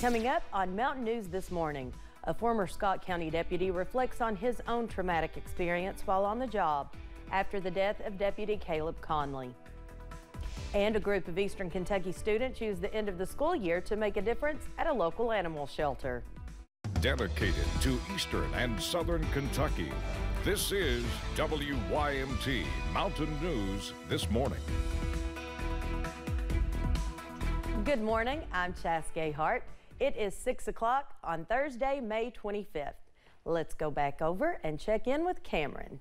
Coming up on Mountain News this morning, a former Scott County deputy reflects on his own traumatic experience while on the job after the death of Deputy Caleb Conley. And a group of Eastern Kentucky students used the end of the school year to make a difference at a local animal shelter. Dedicated to Eastern and Southern Kentucky, this is WYMT Mountain News This Morning. Good morning, I'm Chas Gayhart. It is 6 o'clock on Thursday, May 25th. Let's go back over and check in with Cameron.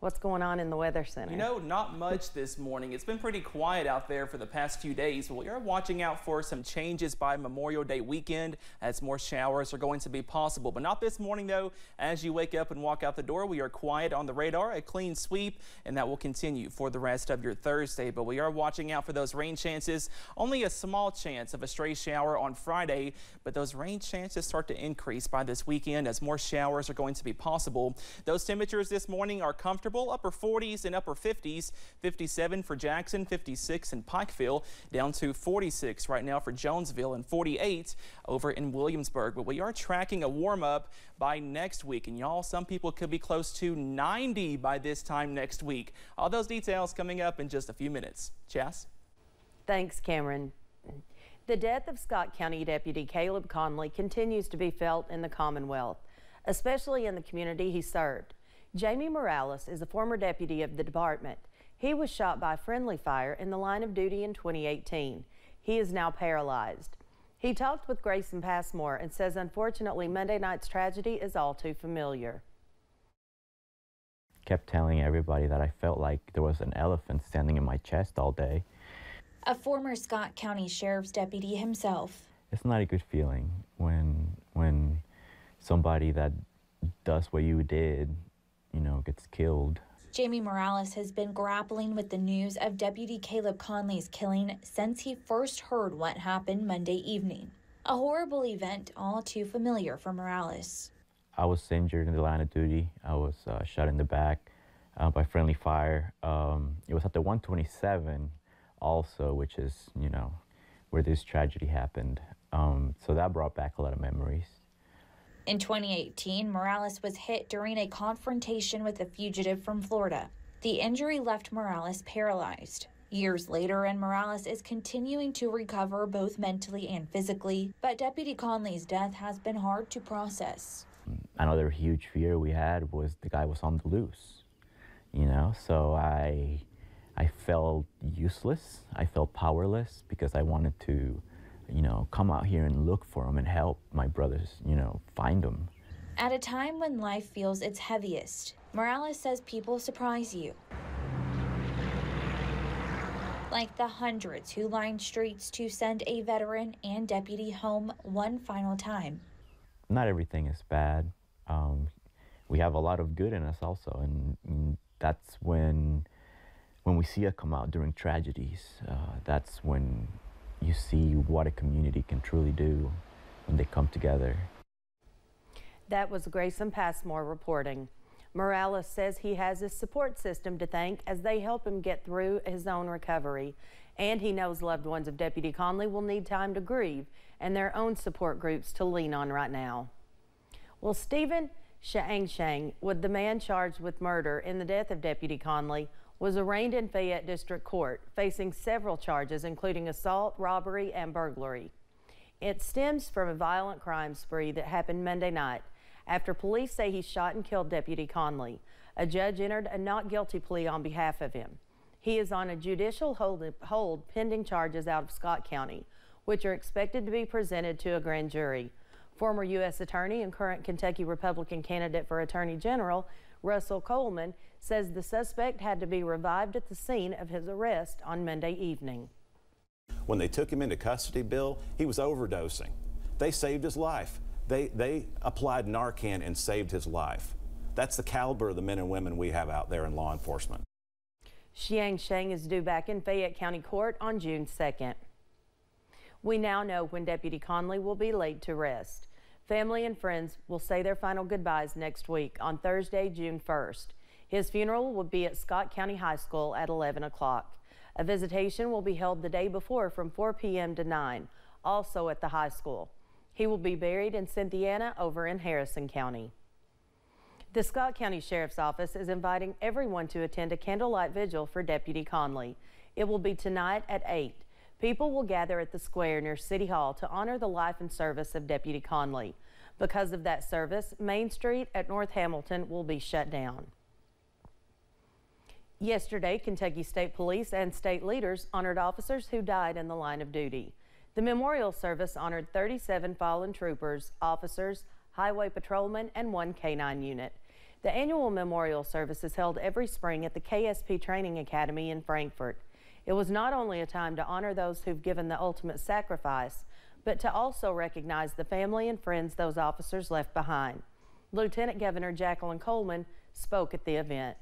What's going on in the Weather Center? You know, not much this morning. It's been pretty quiet out there for the past 2 days, but we are watching out for some changes by Memorial Day weekend as more showers are going to be possible. But not this morning, though. As you wake up and walk out the door, we are quiet on the radar, a clean sweep, and that will continue for the rest of your Thursday. But we are watching out for those rain chances. Only a small chance of a stray shower on Friday, but those rain chances start to increase by this weekend as more showers are going to be possible. Those temperatures this morning are comfortable. Upper 40s and upper 50s, 57 for Jackson, 56 in Pikeville, down to 46 right now for Jonesville and 48 over in Williamsburg. But we are tracking a warm up by next week. And y'all, some people could be close to 90 by this time next week. All those details coming up in just a few minutes. Chas? Thanks, Cameron. The death of Scott County Deputy Caleb Conley continues to be felt in the Commonwealth, especially in the community he served. Jamie Morales is a former deputy of the department. He was shot by friendly fire in the line of duty in 2018. He is now paralyzed. He talked with Grayson Passmore and says unfortunately Monday night's tragedy is all too familiar. Kept telling everybody that I felt like there was an elephant standing in my chest all day. A former Scott County Sheriff's deputy himself. It's not a good feeling when somebody that does what you did, you know, gets killed. Jamie Morales has been grappling with the news of Deputy Caleb Conley's killing since he first heard what happened Monday evening. A horrible event all too familiar for Morales. I was injured in the line of duty. I was shot in the back by friendly fire. It was at the 127 also, which is, you know, where this tragedy happened. So that brought back a lot of memories. In 2018, Morales was hit during a confrontation with a fugitive from Florida. The injury left Morales paralyzed. Years later, and Morales is continuing to recover both mentally and physically, but Deputy Conley's death has been hard to process. Another huge fear we had was the guy was on the loose, you know, so I felt useless. I felt powerless because I wanted to, you know, come out here and look for him and help my brothers, you know, find him. At a time when life feels its heaviest, Morales says people surprise you. Like the hundreds who lined streets to send a veteran and deputy home one final time. Not everything is bad. We have a lot of good in us also, and that's when we see it come out during tragedies. That's when you see what a community can truly do when they come together. That was Grayson Passmore reporting. Morales says he has his support system to thank as they help him get through his own recovery. And he knows loved ones of Deputy Conley will need time to grieve and their own support groups to lean on right now. Well, Stephen Shang, with the man charged with murder in the death of Deputy Conley, was arraigned in Fayette District Court, facing several charges, including assault, robbery, and burglary. It stems from a violent crime spree that happened Monday night after police say he shot and killed Deputy Conley. A judge entered a not guilty plea on behalf of him. He is on a judicial hold pending charges out of Scott County, which are expected to be presented to a grand jury. Former U.S. Attorney and current Kentucky Republican candidate for Attorney General Russell Coleman says the suspect had to be revived at the scene of his arrest on Monday evening. When they took him into custody, Bill, he was overdosing. They saved his life. They applied Narcan and saved his life. That's the caliber of the men and women we have out there in law enforcement. Shang is due back in Fayette County Court on June 2nd. We now know when Deputy Conley will be laid to rest. Family and friends will say their final goodbyes next week on Thursday, June 1st. His funeral will be at Scott County High School at 11 o'clock. A visitation will be held the day before from 4 p.m. to 9, also at the high school. He will be buried in Cynthiana over in Harrison County. The Scott County Sheriff's Office is inviting everyone to attend a candlelight vigil for Deputy Conley. It will be tonight at 8. People will gather at the square near City Hall to honor the life and service of Deputy Conley. Because of that service, Main Street at North Hamilton will be shut down. Yesterday, Kentucky State Police and state leaders honored officers who died in the line of duty. The memorial service honored 37 fallen troopers, officers, highway patrolmen, and 1 K-9 unit. The annual memorial service is held every spring at the KSP Training Academy in Frankfort. It was not only a time to honor those who've given the ultimate sacrifice, but to also recognize the family and friends those officers left behind. Lieutenant Governor Jacqueline Coleman spoke at the event.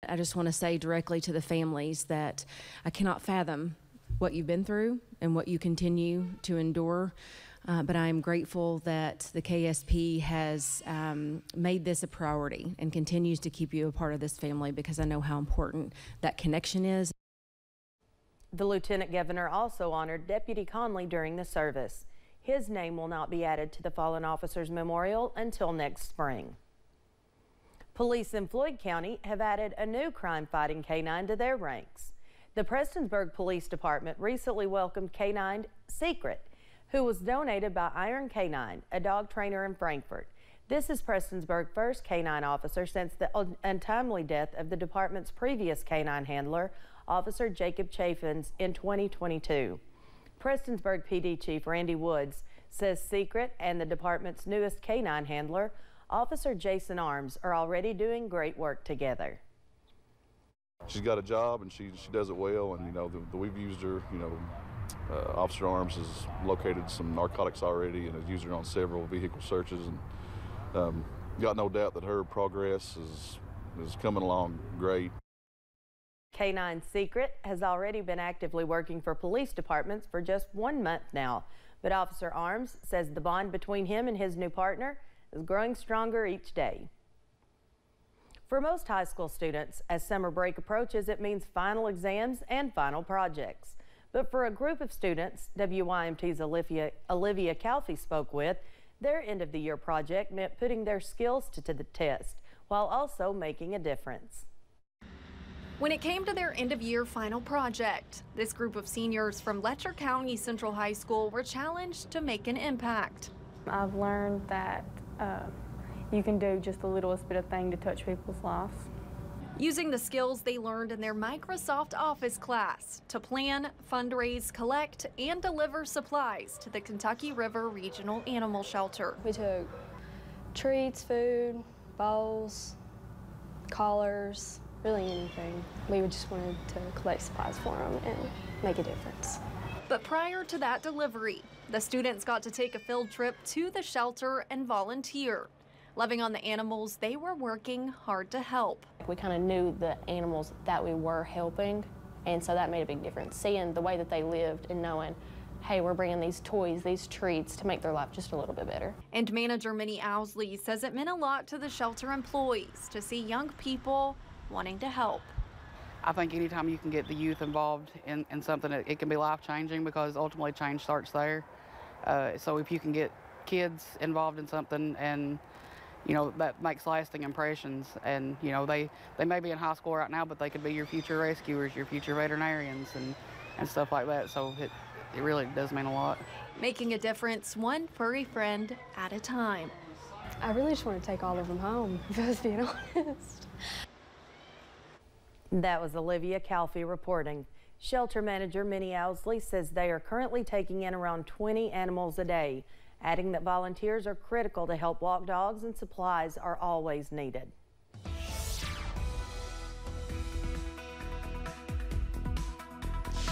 I just want to say directly to the families that I cannot fathom what you've been through and what you continue to endure. But I am grateful that the KSP has made this a priority and continues to keep you a part of this family, because I know how important that connection is. The Lieutenant Governor also honored Deputy Conley during the service. His name will not be added to the Fallen Officers Memorial until next spring. Police in Floyd County have added a new crime-fighting K-9 to their ranks. The Prestonsburg Police Department recently welcomed K-9 Secret, who was donated by Iron K-9, a dog trainer in Frankfort. This is Prestonsburg's first K-9 officer since the untimely death of the department's previous K-9 handler, Officer Jacob Chaffins, in 2022. Prestonsburg PD Chief Randy Woods says Secret and the department's newest K-9 handler, Officer Jason Arms, are already doing great work together. She's got a job and she does it well, and we've used her. Officer Arms has located some narcotics already and has used her on several vehicle searches, and got no doubt that her progress is coming along great. K-9 Secret has already been actively working for police departments for just 1 month now, but Officer Arms says the bond between him and his new partner is growing stronger each day. For most high school students, as summer break approaches, it means final exams and final projects. But for a group of students WYMT's Olivia Calfee spoke with, their end-of-the-year project meant putting their skills to the test while also making a difference. When it came to their end-of-year final project, this group of seniors from Letcher County Central High School were challenged to make an impact. I've learned that you can do just the littlest bit of thing to touch people's lives. Using the skills they learned in their Microsoft Office class to plan, fundraise, collect, and deliver supplies to the Kentucky River Regional Animal Shelter. We took treats, food, bowls, collars, really anything. We just wanted to collect supplies for them and make a difference. But prior to that delivery, the students got to take a field trip to the shelter and volunteer. Loving on the animals, they were working hard to help. We kind of knew the animals that we were helping, and so that made a big difference. Seeing the way that they lived and knowing, hey, we're bringing these toys, these treats to make their life just a little bit better. And manager Minnie Owsley says it meant a lot to the shelter employees to see young people wanting to help. I think anytime you can get the youth involved in something, it can be life-changing, because ultimately change starts there. So if you can get kids involved in something, and that makes lasting impressions, and they may be in high school right now, but they could be your future rescuers, your future veterinarians, and stuff like that. So it really does mean a lot. Making a difference one furry friend at a time. I really just want to take all of them home, if I was being honest. That was Olivia Calfee reporting. Shelter manager Minnie Owsley says they are currently taking in around 20 animals a day, adding that volunteers are critical to help walk dogs and supplies are always needed.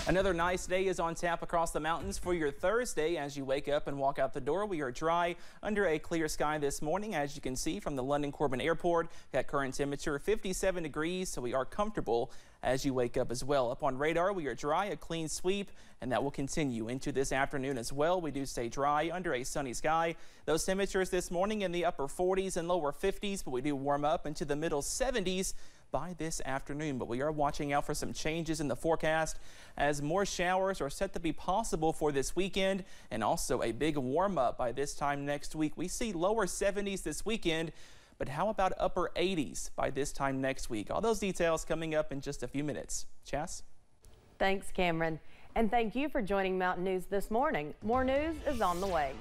Another nice day is on tap across the mountains for your Thursday. As you wake up and walk out the door, we are dry under a clear sky this morning. As you can see from the London Corbin Airport, got current temperature 57 degrees, so we are comfortable as you wake up as well. Up on radar, we are dry, a clean sweep, and that will continue into this afternoon as well. We do stay dry under a sunny sky. Those temperatures this morning in the upper 40s and lower 50s, but we do warm up into the middle 70s by this afternoon. But we are watching out for some changes in the forecast as more showers are set to be possible for this weekend, and also a big warm up by this time next week. We see lower 70s this weekend, but how about upper 80s by this time next week? All those details coming up in just a few minutes. Chas? Thanks, Cameron. And thank you for joining Mountain News this morning. More news is on the way.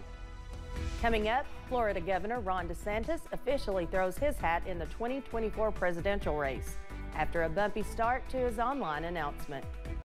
Coming up, Florida Governor Ron DeSantis officially throws his hat in the 2024 presidential race after a bumpy start to his online announcement.